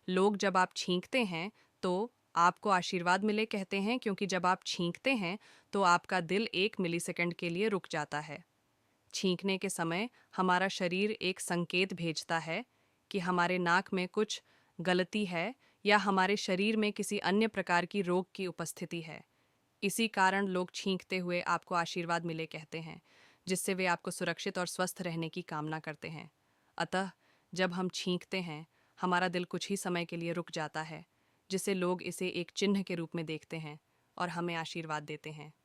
लोग जब आप छींकते हैं तो आपको आशीर्वाद मिले कहते हैं, क्योंकि जब आप छींकते हैं तो आपका दिल 1 मिलीसेकंड के लिए रुक जाता है। छींकने के समय हमारा शरीर एक संकेत भेजता है कि हमारे नाक में कुछ गलती है या हमारे शरीर में किसी अन्य प्रकार की रोग की उपस्थिति है। इसी कारण लोग छींकते हुए आपको आशीर्वाद मिले कहते हैं, जिससे वे आपको सुरक्षित और स्वस्थ रहने की कामना करते हैं। अतः जब हम छींकते हैं, हमारा दिल कुछ ही समय के लिए रुक जाता है, जिससे लोग इसे एक चिन्ह के रूप में देखते हैं और हमें आशीर्वाद देते हैं।